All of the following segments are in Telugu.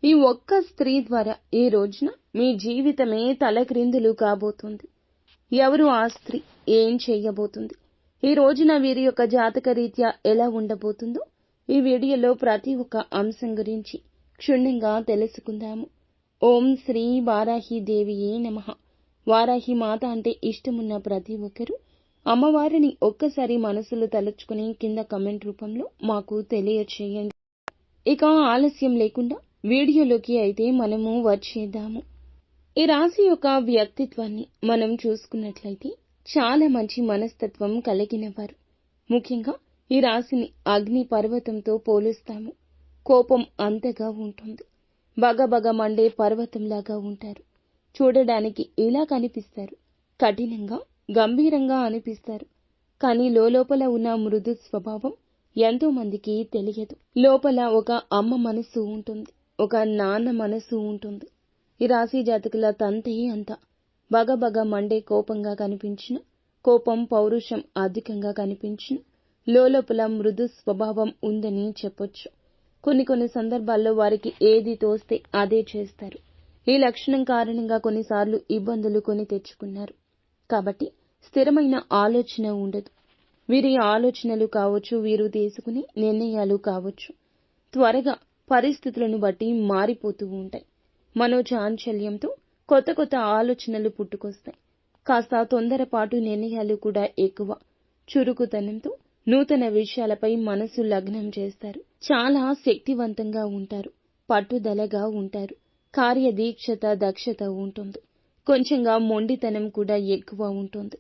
ఈ ఒక్క స్త్రీ ద్వారా ఈ రోజున మీ జీవితమే తలక్రిందులు కాబోతుంది. ఎవరు ఆ స్త్రీ, ఏం చేయబోతుంది, ఈ రోజున వీరి యొక్క జాతక రీత్యా ఎలా ఉండబోతుందో ఈ వీడియోలో ప్రతి ఒక్క అంశం గురించి క్షుణ్ణంగా తెలుసుకుందాము. ఓం శ్రీ వారాహి దేవియే నమః. వారాహి మాత అంటే ఇష్టమున్న ప్రతి ఒక్కరూ అమ్మవారిని ఒక్కసారి మనసులో తలుచుకుని కింద కమెంట్ రూపంలో మాకు తెలియచేయండి. ఇక ఆలస్యం లేకుండా వీడియోలోకి అయితే మనము వచ్చేద్దాము. ఈ రాశి యొక్క వ్యక్తిత్వాన్ని మనం చూసుకున్నట్లయితే చాలా మంచి మనస్తత్వం కలిగిన వారు. ముఖ్యంగా ఈ రాశిని అగ్ని పర్వతంతో పోలుస్తాము. కోపం అంతగా ఉంటుంది. బగబగ మండే పర్వతంలాగా ఉంటారు. చూడడానికి ఇలా కనిపిస్తారు. కఠినంగా, గంభీరంగా అనిపిస్తారు. కానీ లోపల ఉన్న మృదు స్వభావం ఎంతో మందికి తెలియదు. లోపల ఒక అమ్మ మనసు ఉంటుంది, ఒక నాన్న మనసు ఉంటుంది. ఈ రాశి జాతకుల తంతే అంత. బగబగ మండే కోపంగా కనిపించిన, కోపం పౌరుషం అధికంగా కనిపించిన, లోపల మృదు స్వభావం ఉందని చెప్పొచ్చు. కొన్ని సందర్భాల్లో వారికి ఏది తోస్తే అదే చేస్తారు. ఈ లక్షణం కారణంగా కొన్నిసార్లు ఇబ్బందులు కొని తెచ్చుకున్నారు. కాబట్టి స్థిరమైన ఆలోచన ఉండదు. వీరి ఆలోచనలు కావచ్చు, వీరు తీసుకునే నిర్ణయాలు కావచ్చు, త్వరగా పరిస్థితులను బట్టి మారిపోతూ ఉంటాయి. మనోచాంచల్యంతో కొత్త ఆలోచనలు పుట్టుకొస్తాయి. కాస్త తొందరపాటు నిర్ణయాలు కూడా ఎక్కువ. చురుకుతనంతో నూతన విషయాలపై మనసు లగ్నం చేస్తారు. చాలా శక్తివంతంగా ఉంటారు. పట్టుదలగా ఉంటారు. కార్యదీక్షత, దక్షత ఉంటుంది. కొంచెంగా మొండితనం కూడా ఎక్కువ ఉంటుంది.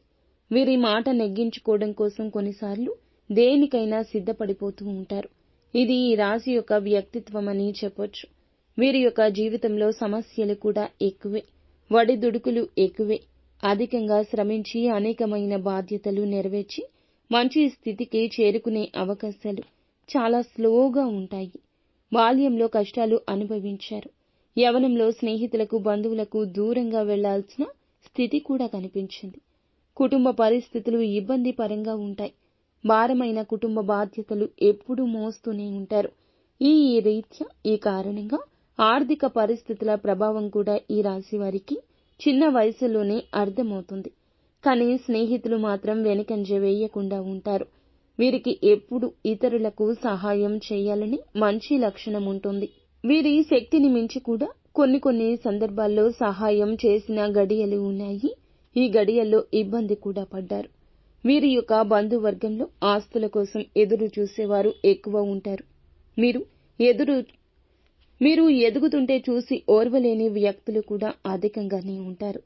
వీరి మాట నెగ్గించుకోవడం కోసం కొన్నిసార్లు దేనికైనా సిద్ధపడిపోతూ ఉంటారు. ఇది ఈ రాశి యొక్క వ్యక్తిత్వం అని చెప్పొచ్చు. వీరి యొక్క జీవితంలో సమస్యలు కూడా ఎక్కువే. వడిదుడుకులు ఎక్కువే. అధికంగా శ్రమించి అనేకమైన బాధ్యతలు నెరవేర్చి మంచి స్థితికి చేరుకునే అవకాశాలు చాలా స్లోగా ఉంటాయి. బాల్యంలో కష్టాలు అనుభవించారు. యవ్వనంలో స్నేహితులకు, బంధువులకు దూరంగా వెళ్లాల్సిన స్థితి కూడా కనిపించింది. కుటుంబ పరిస్థితులు ఇబ్బంది పరంగా ఉంటాయి. భారమైన కుటుంబ బాధ్యతలు ఎప్పుడూ మోస్తూనే ఉంటారు. ఈ రీత్యా ఈ కారణంగా ఆర్థిక పరిస్థితుల ప్రభావం కూడా ఈ రాశి వారికి చిన్న వయసులోనే అర్థమవుతుంది. కానీ స్నేహితులు మాత్రం వెనుకంజ వేయకుండా ఉంటారు. వీరికి ఎప్పుడు ఇతరులకు సహాయం చేయాలని మంచి లక్షణం ఉంటుంది. వీరి శక్తిని మించి కూడా కొన్ని సందర్భాల్లో సహాయం చేసిన గడియలు ఉన్నాయి. ఈ గడియల్లో ఇబ్బంది కూడా పడ్డారు. వీరి యొక్క బంధువర్గంలో ఆస్తుల కోసం ఎదురు చూసేవారు ఎక్కువ ఉంటారు. మీరు ఎదుగుతుంటే చూసి ఓర్వలేని వ్యక్తులు కూడా అధికంగానే ఉంటారు.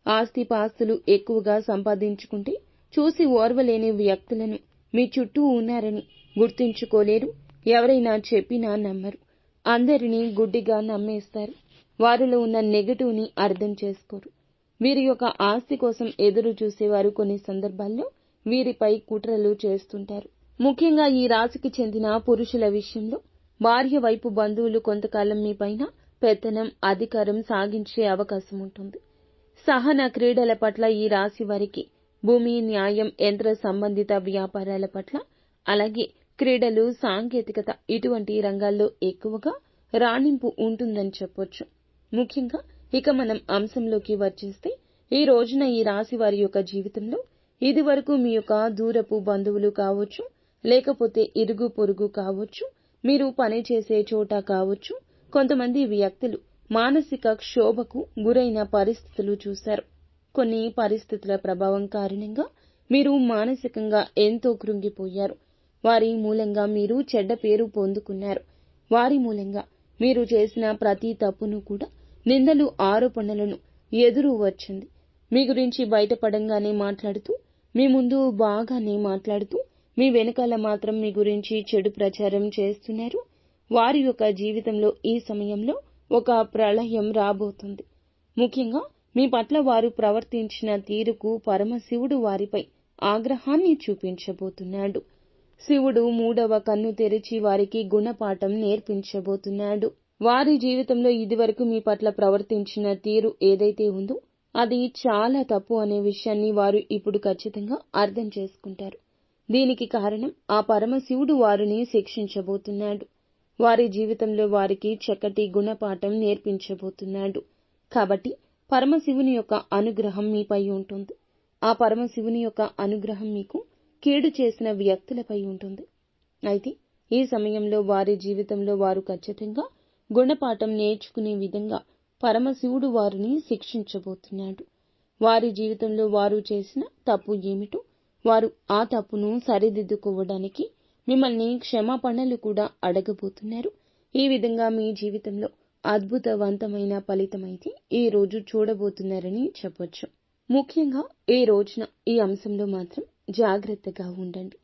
ఆస్తిపాస్తులు ఎక్కువగా సంపాదించుకుంటే చూసి ఓర్వలేని వ్యక్తులను మీ చుట్టూ ఉన్నారని గుర్తించుకోలేరు. ఎవరైనా చెప్పినా నమ్మరు. అందరినీ గుడ్డిగా నమ్మేస్తారు. వారిలో ఉన్న నెగటివ్ని అర్థం చేసుకోరు. వీరి యొక్క ఆస్తి కోసం ఎదురు చూసేవారు కొన్ని సందర్భాల్లో వీరిపై కుట్రలు చేస్తుంటారు. ముఖ్యంగా ఈ రాశికి చెందిన పురుషుల విషయంలో భార్య వైపు బంధువులు కొంతకాలం మీ పైన పెత్తనం, అధికారం సాగించే అవకాశం ఉంటుంది. సహన క్రీడల పట్ల ఈ రాశి వారికి, భూమి, న్యాయం, యంత్ర సంబంధిత వ్యాపారాల పట్ల, అలాగే క్రీడలు, సాంకేతికత ఇటువంటి రంగాల్లో ఎక్కువగా రాణింపు ఉంటుందని చెప్పొచ్చు. ముఖ్యంగా ఇక మనం అంశంలోకి వచ్చేస్తే ఈ రోజున ఈ రాశి వారి యొక్క జీవితంలో ఇదివరకు మీ యొక్క దూరపు బంధువులు కావచ్చు, లేకపోతే ఇరుగు పొరుగు కావచ్చు, మీరు పనిచేసే చోట కావచ్చు, కొంతమంది వ్యక్తులు మానసిక క్షోభకు గురైన పరిస్థితులు చూశారు. కొన్ని పరిస్థితుల ప్రభావం కారణంగా మీరు మానసికంగా ఎంతో కృంగిపోయారు. వారి మూలంగా మీరు చెడ్డ పేరు పొందుకున్నారు. వారి మూలంగా మీరు చేసిన ప్రతి తప్పును కూడా, నిందలు, ఆరోపణలను ఎదురు వచ్చింది. మీ గురించి బయటపడంగానే మాట్లాడుతూ, మీ ముందు బాగానే మాట్లాడుతూ, మీ వెనకాల మాత్రం మీ గురించి చెడు ప్రచారం చేస్తున్నారు. వారి యొక్క జీవితంలో ఈ సమయంలో ఒక ప్రళయం రాబోతుంది. ముఖ్యంగా మీ పట్ల వారు ప్రవర్తించిన తీరుకు పరమశివుడు వారిపై ఆగ్రహాన్ని చూపించబోతున్నాడు. శివుడు మూడవ కన్ను తెరిచి వారికి గుణపాఠం నేర్పించబోతున్నాడు. వారి జీవితంలో ఇదివరకు మీ పట్ల ప్రవర్తించిన తీరు ఏదైతే ఉందో అది చాలా తప్పు అనే విషయాన్ని వారు ఇప్పుడు ఖచ్చితంగా అర్థం చేసుకుంటారు. దీనికి కారణం ఆ పరమశివుడు వారిని శిక్షించబోతున్నాడు. వారి జీవితంలో వారికి చక్కటి గుణపాఠం నేర్పించబోతున్నాడు. కాబట్టి పరమశివుని యొక్క అనుగ్రహం మీపై ఉంటుంది. ఆ పరమశివుని యొక్క అనుగ్రహం మీకు కీడు చేసిన వ్యక్తులపై ఉంటుంది. అయితే ఈ సమయంలో వారి జీవితంలో వారు ఖచ్చితంగా గుణపాఠం నేర్చుకునే విధంగా పరమశివుడు వారిని శిక్షించబోతున్నాడు. వారి జీవితంలో వారు చేసిన తప్పు ఏమిటో వారు ఆ తప్పును సరిదిద్దుకోవడానికి మిమ్మల్ని క్షమాపణలు కూడా అడగబోతున్నారు. ఈ విధంగా మీ జీవితంలో అద్భుతవంతమైన ఫలితమైతే ఈ రోజు చూడబోతున్నారని చెప్పొచ్చు. ముఖ్యంగా ఈ రోజున ఈ అంశంలో మాత్రం జాగ్రత్తగా ఉండండి.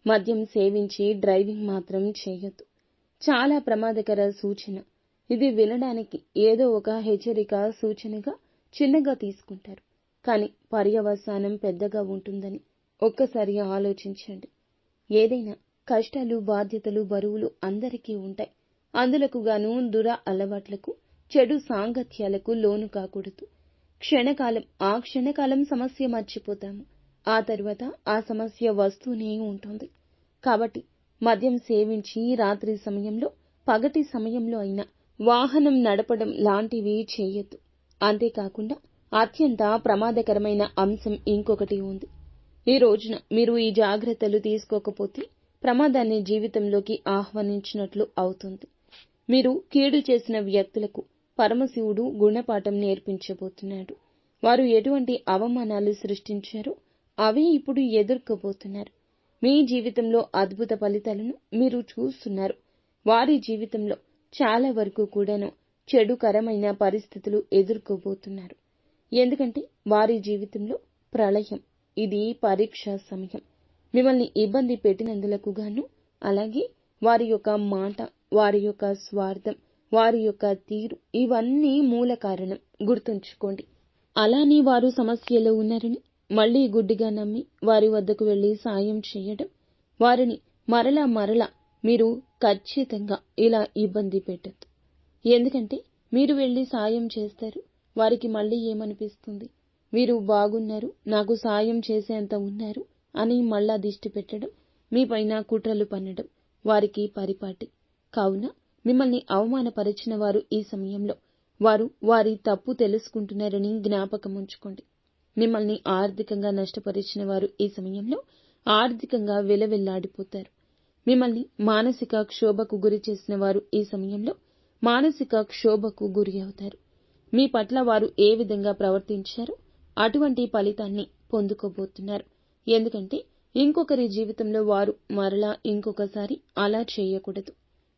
మద్యం సేవించి డ్రైవింగ్ మాత్రం చేయొద్దు. చాలా ప్రమాదకర సూచన. ఇది వినడానికి ఏదో ఒక హెచ్చరిక సూచనగా చిన్నగా తీసుకుంటారు, కానీ పర్యవసానం పెద్దగా ఉంటుందని ఒక్కసారి ఆలోచించండి. ఏదైనా కష్టాలు, బాధ్యతలు, బరువులు అందరికీ ఉంటాయి. అందులకు గాను దుర అలవాట్లకు, చెడు సాంగత్యాలకు లోను కాకూడదు. ఆ క్షణకాలం సమస్య మర్చిపోతాము. ఆ తరువాత ఆ సమస్య వస్తూనే ఉంటుంది. కాబట్టి మద్యం సేవించి రాత్రి సమయంలో, పగటి సమయంలో అయినా వాహనం నడపడం లాంటివి చేయొద్దు. అంతేకాకుండా అత్యంత ప్రమాదకరమైన అంశం ఇంకొకటి ఉంది. ఈ రోజున మీరు ఈ జాగ్రత్తలు తీసుకోకపోతే ప్రమాదాన్ని జీవితంలోకి ఆహ్వానించినట్లు అవుతుంది. మీరు కీడు చేసిన వ్యక్తులకు పరమశివుడు గుణపాఠం నేర్పించబోతున్నాడు. వారు ఎటువంటి అవమానాలు సృష్టించారో అవే ఇప్పుడు ఎదుర్కోబోతున్నారు. మీ జీవితంలో అద్భుత ఫలితాలను మీరు చూస్తున్నారు. వారి జీవితంలో చాలా వరకు కూడాను చెడుకరమైన పరిస్థితులు ఎదుర్కోబోతున్నారు. ఎందుకంటే వారి జీవితంలో ప్రళయం. ఇది పరీక్షా సమయం. మిమ్మల్ని ఇబ్బంది పెట్టినందులకు గాను, అలాగే వారి యొక్క మాట, వారి యొక్క స్వార్థం, వారి యొక్క తీరు, ఇవన్నీ మూల కారణం. గుర్తుంచుకోండి. అలానే వారు సమస్యలో ఉన్నారని మళ్లీ గుడ్డిగా నమ్మి వారి వద్దకు వెళ్లి సాయం చేయడం, వారిని మరలా మీరు ఖచ్చితంగా ఇలా ఇబ్బంది పెట్టద్దు. ఎందుకంటే మీరు వెళ్లి సాయం చేస్తారు. వారికి మళ్లీ ఏమనిపిస్తుంది? వీరు బాగున్నారు, నాకు సాయం చేసేంత ఉన్నారు అని మళ్ళా దిష్టి పెట్టడం, మీపైన కుట్రలు పన్నడం వారికి పరిపాటి. కావున మిమ్మల్ని అవమానపరిచిన వారు ఈ సమయంలో వారు వారి తప్పు తెలుసుకుంటున్నారని జ్ఞాపకం ఉంచుకోండి. మిమ్మల్ని ఆర్థికంగా నష్టపరిచిన వారు ఈ సమయంలో ఆర్థికంగా విలవిల్లాడిపోతారు. మిమ్మల్ని మానసిక క్షోభకు గురి చేసిన వారు ఈ సమయంలో మానసిక క్షోభకు గురి అవుతారు. మీ పట్ల వారు ఏ విధంగా ప్రవర్తించారో అటువంటి ఫలితాన్ని పొందుకోబోతున్నారు. ఎందుకంటే ఇంకొకరి జీవితంలో వారు మరలా ఇంకొకసారి అలా చేయకూడదు.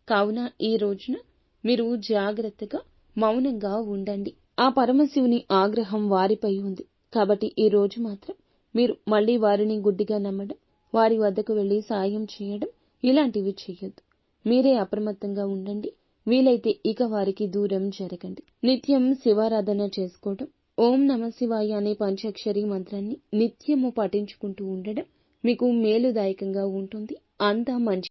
కావున ఈ రోజున మీరు జాగ్రత్తగా మౌనంగా ఉండండి. ఆ పరమశివుని ఆగ్రహం వారిపై ఉంది. కాబట్టి ఈ రోజు మాత్రం మీరు మళ్లీ వారిని గుడ్డిగా నమ్మడం, వారి వద్దకు వెళ్లి సాయం చేయడం ఇలాంటివి చేయొద్దు. మీరే అప్రమత్తంగా ఉండండి. వీలైతే ఇక వారికి దూరం జరగండి. నిత్యం శివారాధన చేసుకోవడం, ఓం నమ శివాయ అనే పంచాక్షరి మంత్రాన్ని నిత్యము పఠించుకుంటూ ఉండడం మీకు మేలుదాయకంగా ఉంటుంది. అంతా మంచి